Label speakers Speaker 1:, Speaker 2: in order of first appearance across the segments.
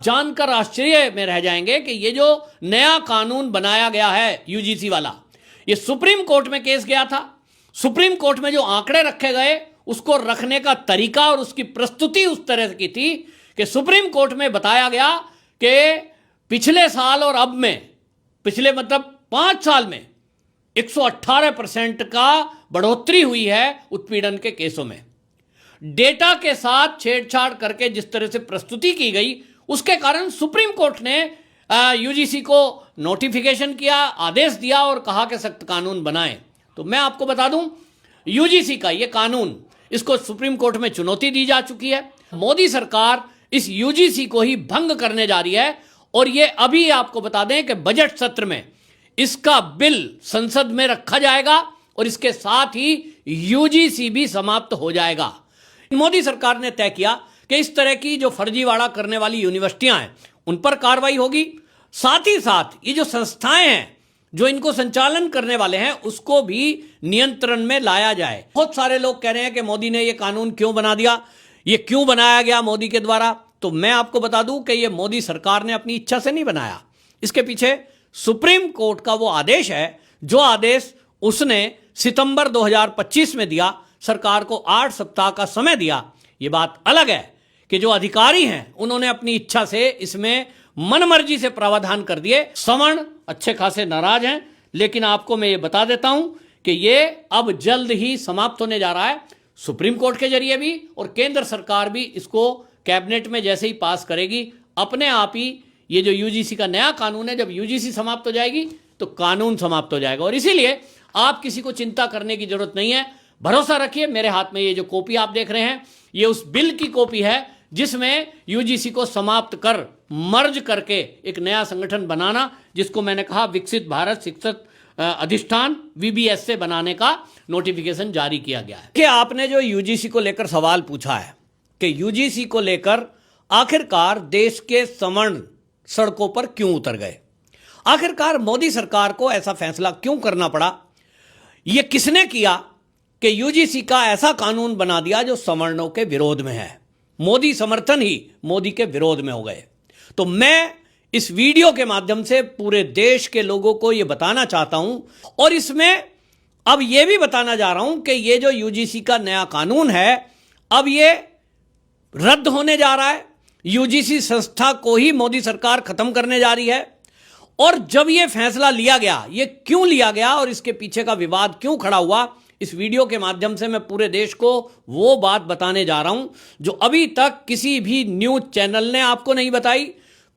Speaker 1: जानकर आश्चर्य में रह जाएंगे कि ये जो नया कानून बनाया गया है यूजीसी वाला, ये सुप्रीम कोर्ट में केस गया था। सुप्रीम कोर्ट में जो आंकड़े रखे गए उसको रखने का तरीका और उसकी प्रस्तुति उस तरह की थी कि सुप्रीम कोर्ट में बताया गया कि पिछले साल और अब में, पिछले मतलब 5 साल में 118% का बढ़ोतरी हुई है उत्पीड़न के केसों में। डेटा के साथ छेड़छाड़ करके जिस तरह से प्रस्तुति की गई, उसके कारण सुप्रीम कोर्ट ने यूजीसी को नोटिफिकेशन किया, आदेश दिया और कहा कि सख्त कानून बनाएं। तो मैं आपको बता दूं, यूजीसी का ये कानून, इसको सुप्रीम कोर्ट में चुनौती दी जा चुकी है। मोदी सरकार इस यूजीसी को ही भंग करने जा रही है और ये अभी आपको बता दें कि बजट सत्र में इसका बिल संसद में रखा जाएगा और इसके साथ ही यूजीसी भी समाप्त हो जाएगा। मोदी सरकार ने तय किया कि इस तरह की जो फर्जीवाड़ा करने वाली यूनिवर्सिटियां हैं उन पर कार्रवाई होगी। साथ ही साथ ये जो संस्थाएं हैं जो इनको संचालन करने वाले हैं उसको भी नियंत्रण में लाया जाए। बहुत सारे लोग कह रहे हैं कि मोदी ने ये कानून क्यों बना दिया, ये क्यों बनाया गया मोदी के द्वारा। तो मैं आपको बता दूं कि ये मोदी सरकार ने अपनी इच्छा से नहीं बनाया। इसके पीछे सुप्रीम कोर्ट का वो आदेश है, जो आदेश उसने सितंबर 2025 में दिया, सरकार को 8 सप्ताह का समय दिया। ये बात अलग है कि जो अधिकारी हैं उन्होंने अपनी इच्छा से इसमें मनमर्जी से प्रावधान कर दिए। सवर्ण अच्छे खासे नाराज हैं, लेकिन आपको मैं ये बता देता हूं कि ये अब जल्द ही समाप्त होने जा रहा है, सुप्रीम कोर्ट के जरिए भी, और केंद्र सरकार भी इसको कैबिनेट में जैसे ही पास करेगी, अपने आप ही ये जो यूजीसी का नया कानून है, जब यूजीसी समाप्त हो जाएगी तो कानून समाप्त हो जाएगा। और इसीलिए आप किसी को चिंता करने की जरूरत नहीं है। भरोसा रखिए, मेरे हाथ में ये जो कॉपी आप देख रहे हैं ये उस बिल की कॉपी है जिसमें यूजीसी को समाप्त कर मर्ज करके एक नया संगठन बनाना, जिसको मैंने कहा विकसित भारत शिक्षक अधिष्ठान वीबीएस से बनाने का नोटिफिकेशन जारी किया गया है। कि आपने जो यूजीसी को लेकर सवाल पूछा है कि यूजीसी को लेकर आखिरकार देश के सवर्ण सड़कों पर क्यों उतर गए, आखिरकार मोदी सरकार को ऐसा फैसला क्यों करना पड़ा, यह किसने किया कि यूजीसी का ऐसा कानून बना दिया जो सवर्णों के विरोध में है। मोदी समर्थन ही मोदी के विरोध में हो गए। तो मैं इस वीडियो के माध्यम से पूरे देश के लोगों को यह बताना चाहता हूं, और इसमें अब यह भी बताना जा रहा हूं कि यह जो यूजीसी का नया कानून है अब यह रद्द होने जा रहा है। यूजीसी संस्था को ही मोदी सरकार खत्म करने जा रही है। और जब यह फैसला लिया गया, यह क्यों लिया गया और इसके पीछे का विवाद क्यों खड़ा हुआ, इस वीडियो के माध्यम से मैं पूरे देश को वो बात बताने जा रहा हूं जो अभी तक किसी भी न्यूज चैनल ने आपको नहीं बताई।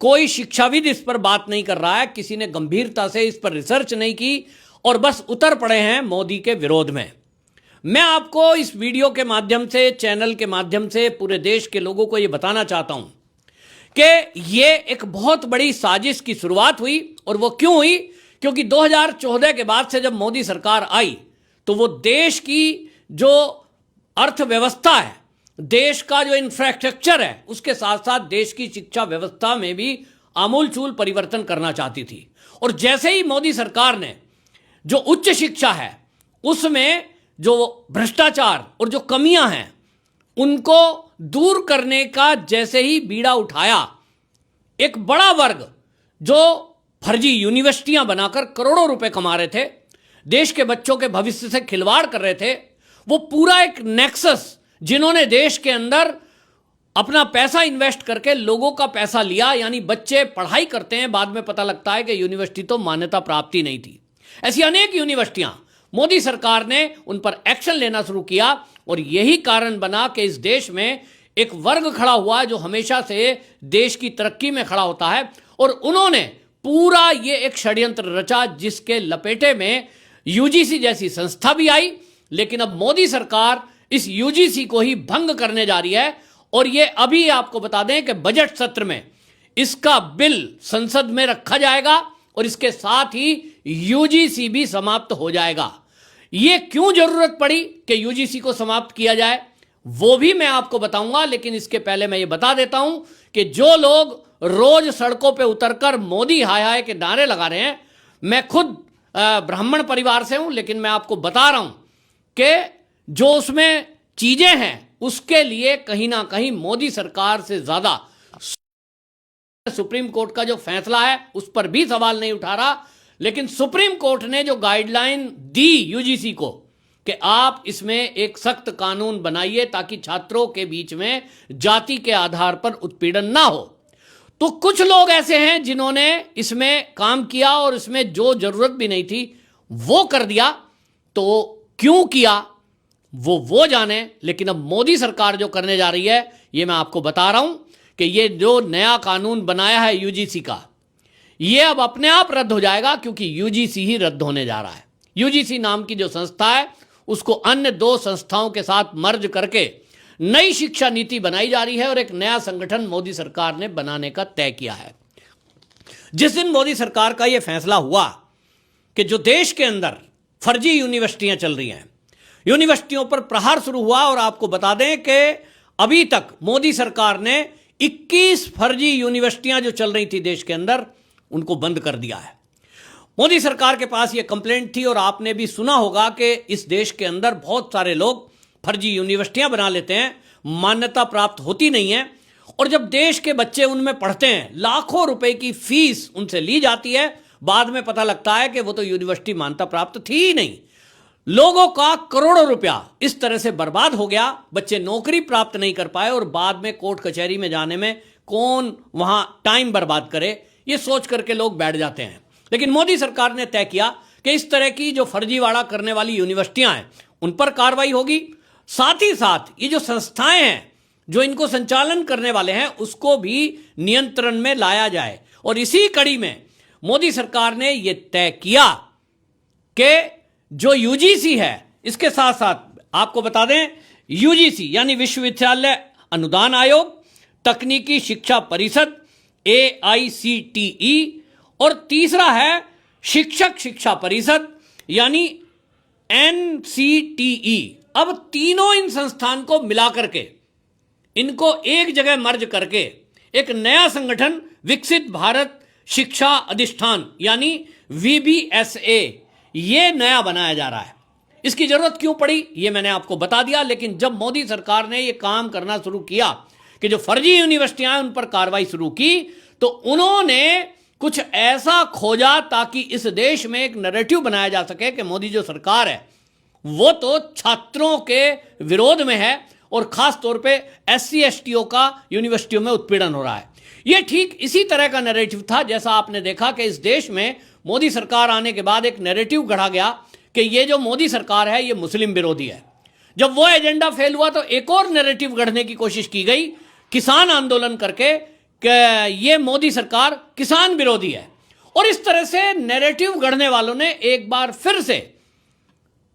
Speaker 1: कोई शिक्षाविद इस पर बात नहीं कर रहा है, किसी ने गंभीरता से इस पर रिसर्च नहीं की और बस उतर पड़े हैं मोदी के विरोध में। मैं आपको इस वीडियो के माध्यम से, चैनल के माध्यम से पूरे देश के लोगों को यह बताना चाहता हूं कि यह एक बहुत बड़ी साजिश की शुरुआत हुई। और वो क्यों हुई? क्योंकि 2014 के बाद से जब मोदी सरकार आई तो वो देश की जो अर्थव्यवस्था है, देश का जो इंफ्रास्ट्रक्चर है, उसके साथ साथ देश की शिक्षा व्यवस्था में भी आमूलचूल परिवर्तन करना चाहती थी। और जैसे ही मोदी सरकार ने जो उच्च शिक्षा है उसमें जो भ्रष्टाचार और जो कमियां हैं उनको दूर करने का जैसे ही बीड़ा उठाया, एक बड़ा वर्ग जो फर्जी यूनिवर्सिटियां बनाकर करोड़ों रुपए कमा रहे थे, देश के बच्चों के भविष्य से खिलवाड़ कर रहे थे, वो पूरा एक नेक्सस, जिन्होंने देश के अंदर अपना पैसा इन्वेस्ट करके लोगों का पैसा लिया, यानी बच्चे पढ़ाई करते हैं, बाद में पता लगता है कि यूनिवर्सिटी तो मान्यता प्राप्त ही नहीं थी। ऐसी अनेक यूनिवर्सिटियां, मोदी सरकार ने उन पर एक्शन लेना शुरू किया और यही कारण बना कि इस देश में एक वर्ग खड़ा हुआ जो हमेशा से देश की तरक्की में खड़ा होता है, और उन्होंने पूरा ये एक षड्यंत्र रचा जिसके लपेटे में यूजीसी जैसी संस्था भी आई। लेकिन अब मोदी सरकार इस यूजीसी को ही भंग करने जा रही है और ये अभी आपको बता दें कि बजट सत्र में इसका बिल संसद में रखा जाएगा और इसके साथ ही यूजीसी भी समाप्त हो जाएगा। ये क्यों जरूरत पड़ी कि यूजीसी को समाप्त किया जाए वो भी मैं आपको बताऊंगा, लेकिन इसके पहले मैं ये बता देता हूं कि जो लोग रोज सड़कों पे उतरकर मोदी हाय हाय के नारे लगा रहे हैं, मैं खुद ब्राह्मण परिवार से हूं, लेकिन मैं आपको बता रहा हूं कि जो उसमें चीजें हैं उसके लिए कहीं ना कहीं मोदी सरकार से ज्यादा सुप्रीम कोर्ट का जो फैसला है उस पर भी सवाल नहीं उठा रहा, लेकिन सुप्रीम कोर्ट ने जो गाइडलाइन दी यूजीसी को कि आप इसमें एक सख्त कानून बनाइए ताकि छात्रों के बीच में जाति के आधार पर उत्पीड़न ना हो, तो कुछ लोग ऐसे हैं जिन्होंने इसमें काम किया और इसमें जो जरूरत भी नहीं थी वो कर दिया। तो क्यों किया वो जाने, लेकिन अब मोदी सरकार जो करने जा रही है ये मैं आपको बता रहा हूं कि ये जो नया कानून बनाया है यूजीसी का, ये अब अपने आप रद्द हो जाएगा, क्योंकि यूजीसी ही रद्द होने जा रहा है। यूजीसी नाम की जो संस्था है उसको अन्य 2 संस्थाओं के साथ मर्ज करके नई शिक्षा नीति बनाई जा रही है और एक नया संगठन मोदी सरकार ने बनाने का तय किया है। जिस दिन मोदी सरकार का यह फैसला हुआ कि जो देश के अंदर फर्जी यूनिवर्सिटियां चल रही हैं, यूनिवर्सिटियों पर प्रहार शुरू हुआ, और आपको बता दें कि अभी तक मोदी सरकार ने 21 फर्जी यूनिवर्सिटियां जो चल रही थी देश के अंदर उनको बंद कर दिया है। मोदी सरकार के पास यह कंप्लेंट थी, और आपने भी सुना होगा कि इस देश के अंदर बहुत सारे लोग फर्जी यूनिवर्सिटियां बना लेते हैं, मान्यता प्राप्त होती नहीं है, और जब देश के बच्चे उनमें पढ़ते हैं लाखों रुपए की फीस उनसे ली जाती है, बाद में पता लगता है कि वो तो यूनिवर्सिटी मान्यता प्राप्त थी ही नहीं। लोगों का करोड़ों रुपया इस तरह से बर्बाद हो गया, बच्चे नौकरी प्राप्त नहीं कर पाए, और बाद में कोर्ट कचहरी में जाने में कौन वहां टाइम बर्बाद करे, ये सोच करके लोग बैठ जाते हैं। लेकिन मोदी सरकार ने तय किया कि इस तरह की जो फर्जीवाड़ा करने वाली यूनिवर्सिटियां हैं उन पर कार्रवाई होगी, साथ ही साथ ये जो संस्थाएं हैं जो इनको संचालन करने वाले हैं उसको भी नियंत्रण में लाया जाए। और इसी कड़ी में मोदी सरकार ने यह तय किया कि जो यूजीसी है, इसके साथ साथ आपको बता दें यूजीसी यानी विश्वविद्यालय अनुदान आयोग, तकनीकी शिक्षा परिषद AICTE, और तीसरा है शिक्षक शिक्षा परिषद यानी NCTE। अब तीनों इन संस्थान को मिलाकर के इनको एक जगह मर्ज करके एक नया संगठन विकसित भारत शिक्षा अधिष्ठान यानी VBSA ये नया बनाया जा रहा है। इसकी जरूरत क्यों पड़ी ये मैंने आपको बता दिया, लेकिन जब मोदी सरकार ने ये काम करना शुरू किया कि जो फर्जी यूनिवर्सिटियां उन पर कार्रवाई शुरू की, तो उन्होंने कुछ ऐसा खोजा ताकि इस देश में एक नैरेटिव बनाया जा सके कि मोदी जो सरकार है वो तो छात्रों के विरोध में है, और खास तौर पे SC STO का यूनिवर्सिटियों में उत्पीड़न हो रहा है। यह ठीक इसी तरह का नैरेटिव था जैसा आपने देखा कि इस देश में मोदी सरकार आने के बाद एक नैरेटिव गढ़ा गया कि ये जो मोदी सरकार है ये मुस्लिम विरोधी है। जब वो एजेंडा फेल हुआ तो एक और नैरेटिव गढ़ने की कोशिश की गई किसान आंदोलन करके कि ये मोदी सरकार किसान विरोधी है, और इस तरह से नैरेटिव गढ़ने वालों ने एक बार फिर से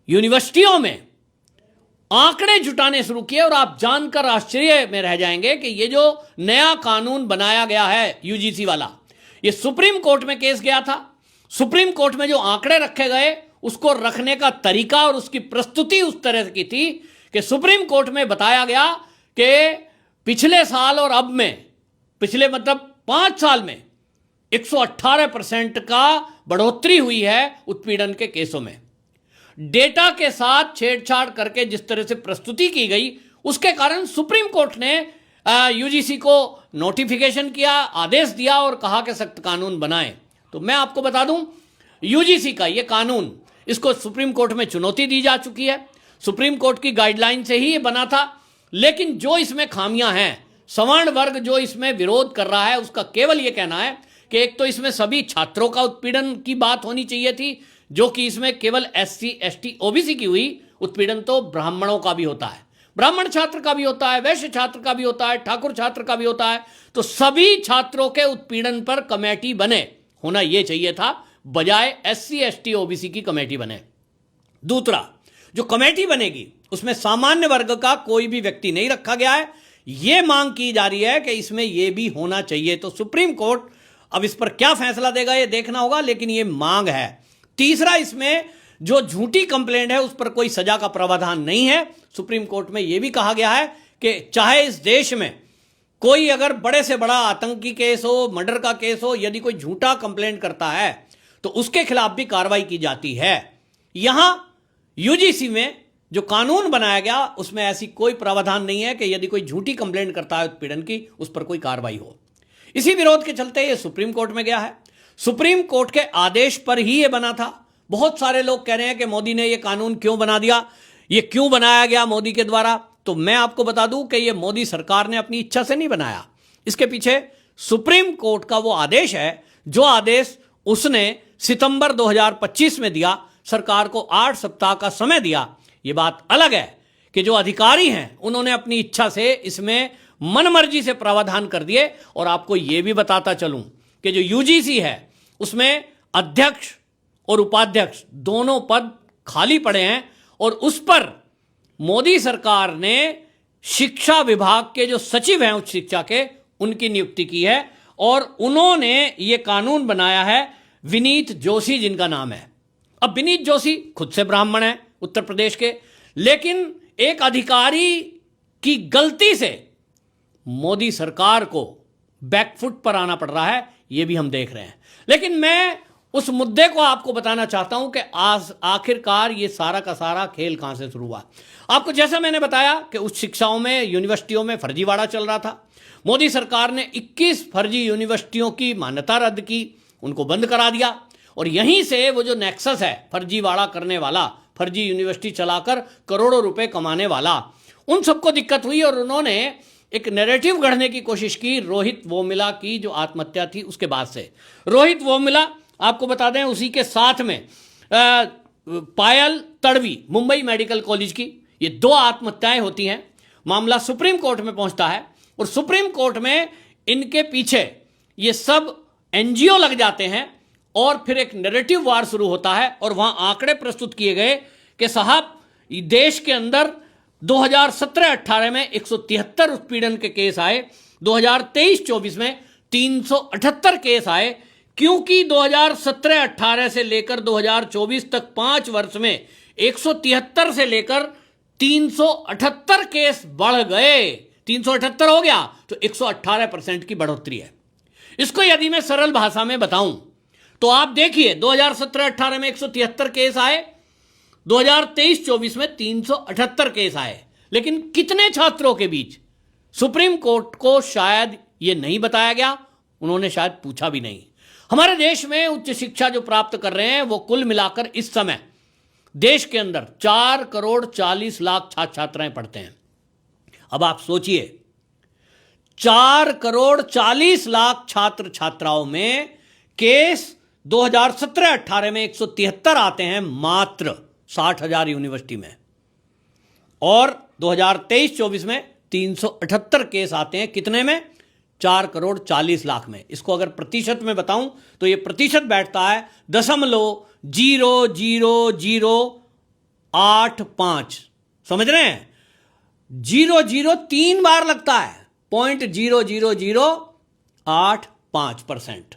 Speaker 1: यूनिवर्सिटियों में आंकड़े जुटाने शुरू किए। और आप जानकर आश्चर्य में रह जाएंगे कि ये जो नया कानून बनाया गया है यूजीसी वाला, ये सुप्रीम कोर्ट में केस गया था। सुप्रीम कोर्ट में जो आंकड़े रखे गए उसको रखने का तरीका और उसकी प्रस्तुति उस तरह की थी कि सुप्रीम कोर्ट में बताया गया कि पिछले साल और अब में, पिछले मतलब 5 साल में 118% का बढ़ोतरी हुई है उत्पीड़न के केसों में। डेटा के साथ छेड़छाड़ करके जिस तरह से प्रस्तुति की गई उसके कारण सुप्रीम कोर्ट ने यूजीसी को नोटिफिकेशन किया, आदेश दिया और कहा कि सख्त कानून बनाएं। तो मैं आपको बता दूं यूजीसी का ये कानून, इसको सुप्रीम कोर्ट में चुनौती दी जा चुकी है, सुप्रीम कोर्ट की गाइडलाइन से ही ये बना था, लेकिन जो इसमें खामियां हैं, सवर्ण वर्ग जो इसमें विरोध कर रहा है उसका केवल ये कहना है कि एक तो इसमें सभी छात्रों का उत्पीड़न की बात होनी चाहिए थी, जो कि इसमें केवल SC ST OBC की हुई। उत्पीड़न तो ब्राह्मणों का भी होता है, ब्राह्मण छात्र का भी होता है, वैश्य छात्र का भी होता है, ठाकुर छात्र का भी होता है। तो सभी छात्रों के उत्पीड़न पर कमेटी बने, होना यह चाहिए था, बजाय SC ST OBC की कमेटी बने। दूसरा, जो कमेटी बनेगी उसमें सामान्य वर्ग का कोई भी व्यक्ति नहीं रखा गया है। यह मांग की जा रही है कि इसमें यह भी होना चाहिए। तो सुप्रीम कोर्ट अब इस पर क्या फैसला देगा यह देखना होगा, लेकिन यह मांग है। तीसरा, इसमें जो झूठी कंप्लेंट है उस पर कोई सजा का प्रावधान नहीं है। सुप्रीम कोर्ट में यह भी कहा गया है कि चाहे इस देश में कोई अगर बड़े से बड़ा आतंकी केस हो, मर्डर का केस हो, यदि कोई झूठा कंप्लेंट करता है तो उसके खिलाफ भी कार्रवाई की जाती है। यहां यूजीसी में जो कानून बनाया गया उसमें ऐसी कोई प्रावधान नहीं है कि यदि कोई झूठी कंप्लेंट करता है उत्पीड़न की उस पर कोई कार्रवाई हो। इसी विरोध के चलते ये सुप्रीम कोर्ट में गया है। सुप्रीम कोर्ट के आदेश पर ही ये बना था। बहुत सारे लोग कह रहे हैं कि मोदी ने ये कानून क्यों बना दिया, ये क्यों बनाया गया मोदी के द्वारा। तो मैं आपको बता दूं कि ये मोदी सरकार ने अपनी इच्छा से नहीं बनाया। इसके पीछे सुप्रीम कोर्ट का वो आदेश है, जो आदेश उसने सितंबर 2025 में दिया। सरकार को 8 सप्ताह का समय दिया। ये बात अलग है कि जो अधिकारी हैं उन्होंने अपनी इच्छा से इसमें मनमर्जी से प्रावधान कर दिए। और आपको यह भी बताता चलूं कि जो यूजीसी है उसमें अध्यक्ष और उपाध्यक्ष दोनों पद खाली पड़े हैं, और उस पर मोदी सरकार ने शिक्षा विभाग के जो सचिव हैं उच्च शिक्षा के, उनकी नियुक्ति की है। और उन्होंने ये कानून बनाया है विनीत जोशी जिनका नाम है। अब विनीत जोशी खुद से ब्राह्मण है उत्तर प्रदेश के, लेकिन एक अधिकारी की गलती से मोदी सरकार को बैकफुट पर आना पड़ रहा है, यह भी हम देख रहे हैं। लेकिन मैं उस मुद्दे को आपको बताना चाहता हूं कि आज आखिरकार ये सारा का सारा खेल कहां से शुरू हुआ। आपको जैसा मैंने बताया कि उच्च शिक्षाओं में, यूनिवर्सिटियों में फर्जीवाड़ा चल रहा था। मोदी सरकार ने 21 फर्जी यूनिवर्सिटियों की मान्यता रद्द की, उनको बंद करा दिया। और यहीं से वो जो नेक्सस है फर्जीवाड़ा करने वाला, फर्जी यूनिवर्सिटी चलाकर करोड़ों रुपए कमाने वाला, उन सबको दिक्कत हुई। और उन्होंने एक नैरेटिव गढ़ने की कोशिश की रोहित वोमिला की जो आत्महत्या थी उसके बाद से। रोहित वोमिला आपको बता दें, उसी के साथ में पायल तड़वी मुंबई मेडिकल कॉलेज की, ये 2 आत्महत्याएं होती हैं। मामला सुप्रीम कोर्ट में पहुंचता है और सुप्रीम कोर्ट में इनके पीछे ये सब एनजीओ लग जाते हैं और फिर एक नैरेटिव वार शुरू होता है। और वहां आंकड़े प्रस्तुत किए गए कि साहब देश के अंदर 2017-18 में 173 उत्पीड़न के केस आए, 2023-24 में 378 केस आए, क्योंकि 2017-18 से लेकर 2024 तक 5 वर्ष में 173 से लेकर 378 केस बढ़ गए। 378 हो गया तो 118% की बढ़ोतरी है। इसको यदि मैं सरल भाषा में बताऊं तो आप देखिए 2017-18 में 173 केस आए, 2023-24 में 378 केस आए। लेकिन कितने छात्रों के बीच? सुप्रीम कोर्ट को शायद यह नहीं बताया गया, उन्होंने शायद पूछा भी नहीं। हमारे देश में उच्च शिक्षा जो प्राप्त कर रहे हैं वो कुल मिलाकर इस समय देश के अंदर 4 करोड़ 40 लाख छात्र छात्राएं पढ़ते हैं। अब आप सोचिए 4 करोड़ 40 लाख छात्र छात्राओं में केस 2017-18 में 173 आते हैं मात्र 60,000 यूनिवर्सिटी में, और 2023-24 में 378 केस आते हैं। कितने में? 4 करोड़ 40 लाख में। इसको अगर प्रतिशत में बताऊं तो ये प्रतिशत बैठता है 0.00085। समझ रहे हैं? 0 3 बार लगता है, 0.00085%।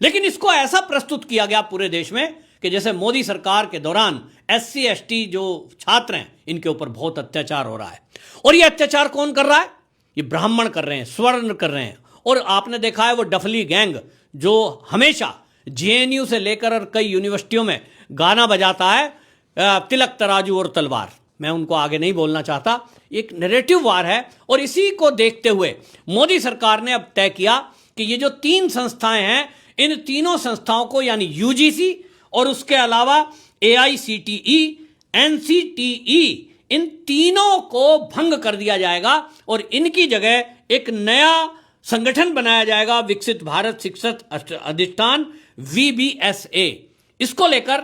Speaker 1: लेकिन इसको ऐसा प्रस्तुत किया गया पूरे देश में कि जैसे मोदी सरकार के दौरान SC ST जो छात्र हैं इनके ऊपर बहुत अत्याचार हो रहा है। और ये अत्याचार कौन कर रहा है? ये ब्राह्मण कर रहे हैं, स्वर्ण कर रहे हैं। और आपने देखा है वो डफली गैंग जो हमेशा JNU से लेकर और कई यूनिवर्सिटियों में गाना बजाता है, तिलक तराजू और तलवार। मैं उनको आगे नहीं बोलना चाहता, एक नैरेटिव वार है। और इसी को देखते हुए मोदी सरकार ने अब तय किया कि ये जो 3 संस्थाएं हैं, इन तीनों संस्थाओं को यानी UGC और उसके अलावा AICTE, NCTE, इन तीनों को भंग कर दिया जाएगा और इनकी जगह एक नया संगठन बनाया जाएगा, विकसित भारत शिक्षक अधिष्ठान VBSA। इसको लेकर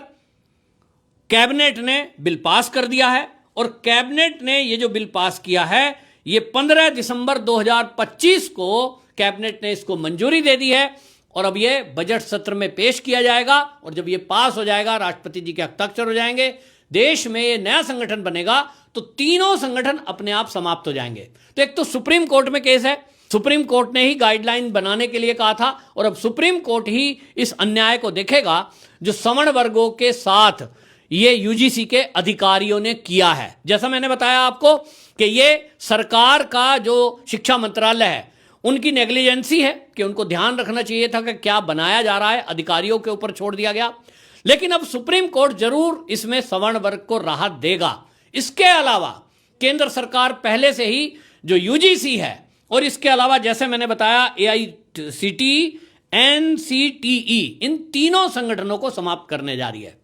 Speaker 1: कैबिनेट ने बिल पास कर दिया है। और कैबिनेट ने ये जो बिल पास किया है ये 15 दिसंबर 2025 को कैबिनेट ने इसको मंजूरी दे दी है। और अब ये बजट सत्र में पेश किया जाएगा और जब ये पास हो जाएगा, राष्ट्रपति जी के हस्ताक्षर हो जाएंगे, देश में ये नया संगठन बनेगा, तो तीनों संगठन अपने आप समाप्त हो जाएंगे। तो एक तो सुप्रीम कोर्ट में केस है, सुप्रीम कोर्ट ने ही गाइडलाइन बनाने के लिए कहा था, और अब सुप्रीम कोर्ट ही इस अन्याय को देखेगा जो सवर्ण वर्गों के साथ ये UGC के अधिकारियों ने किया है। जैसा मैंने बताया आपको कि ये सरकार का जो शिक्षा मंत्रालय है उनकी नेग्लिजेंसी है कि उनको ध्यान रखना चाहिए था कि क्या बनाया जा रहा है, अधिकारियों के ऊपर छोड़ दिया गया। लेकिन अब सुप्रीम कोर्ट जरूर इसमें सवर्ण वर्ग को राहत देगा। इसके अलावा केंद्र सरकार पहले से ही जो UGC है और इसके अलावा जैसे मैंने बताया सीटी, एनसीटीई, इन तीनों संगठनों को समाप्त करने जा रही है।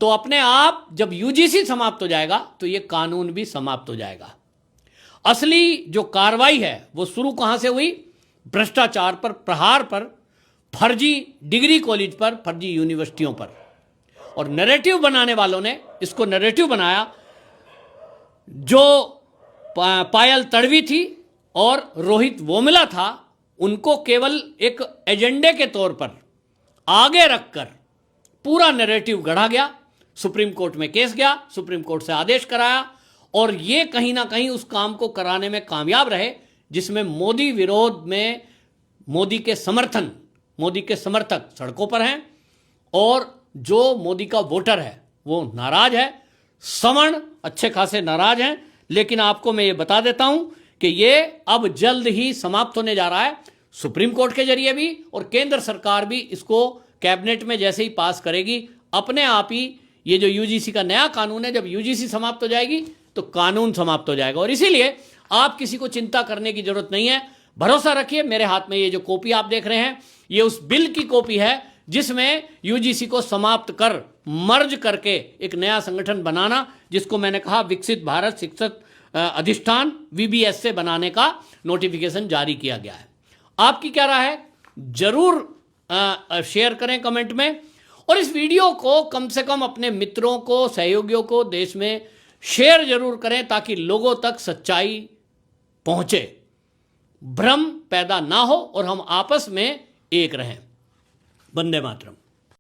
Speaker 1: तो अपने आप जब यूजीसी समाप्त हो जाएगा तो यह कानून भी समाप्त हो जाएगा। असली जो कार्रवाई है वो शुरू कहां से हुई? भ्रष्टाचार पर, प्रहार पर, फर्जी डिग्री कॉलेज पर, फर्जी यूनिवर्सिटियों पर। और नैरेटिव बनाने वालों ने इसको नैरेटिव बनाया। जो पायल तड़वी थी और रोहित वोमिला था, उनको केवल एक एजेंडे के तौर पर आगे रखकर पूरा नैरेटिव गढ़ा गया। सुप्रीम कोर्ट में केस गया, सुप्रीम कोर्ट से आदेश कराया, और ये कहीं ना कहीं उस काम को कराने में कामयाब रहे जिसमें मोदी विरोध में मोदी के समर्थक सड़कों पर हैं, और जो मोदी का वोटर है वो नाराज है। सवर्ण अच्छे खासे नाराज हैं। लेकिन आपको मैं ये बता देता हूं कि ये अब जल्द ही समाप्त होने जा रहा है, सुप्रीम कोर्ट के जरिए भी, और केंद्र सरकार भी इसको कैबिनेट में जैसे ही पास करेगी, अपने आप ही ये जो यूजीसी का नया कानून है, जब यूजीसी समाप्त हो जाएगी तो कानून समाप्त हो जाएगा। और इसीलिए आप किसी को चिंता करने की जरूरत नहीं है। भरोसा रखिए, मेरे हाथ में ये जो कॉपी आप देख रहे हैं, ये उस बिल की कॉपी है जिसमें यूजीसी को समाप्त कर, मर्ज करके एक नया संगठन बनाना, जिसको मैंने कहा विकसित भारत शिक्षक अधिष्ठान वीबीएस से बनाने का नोटिफिकेशन जारी किया गया है। आपकी क्या राय है? जरूर शेयर करें कमेंट में, और इस वीडियो को कम से कम अपने मित्रों को, सहयोगियों को देश में शेयर जरूर करें ताकि लोगों तक सच्चाई पहुंचे, भ्रम पैदा ना हो और हम आपस में एक रहें। वंदे मातरम।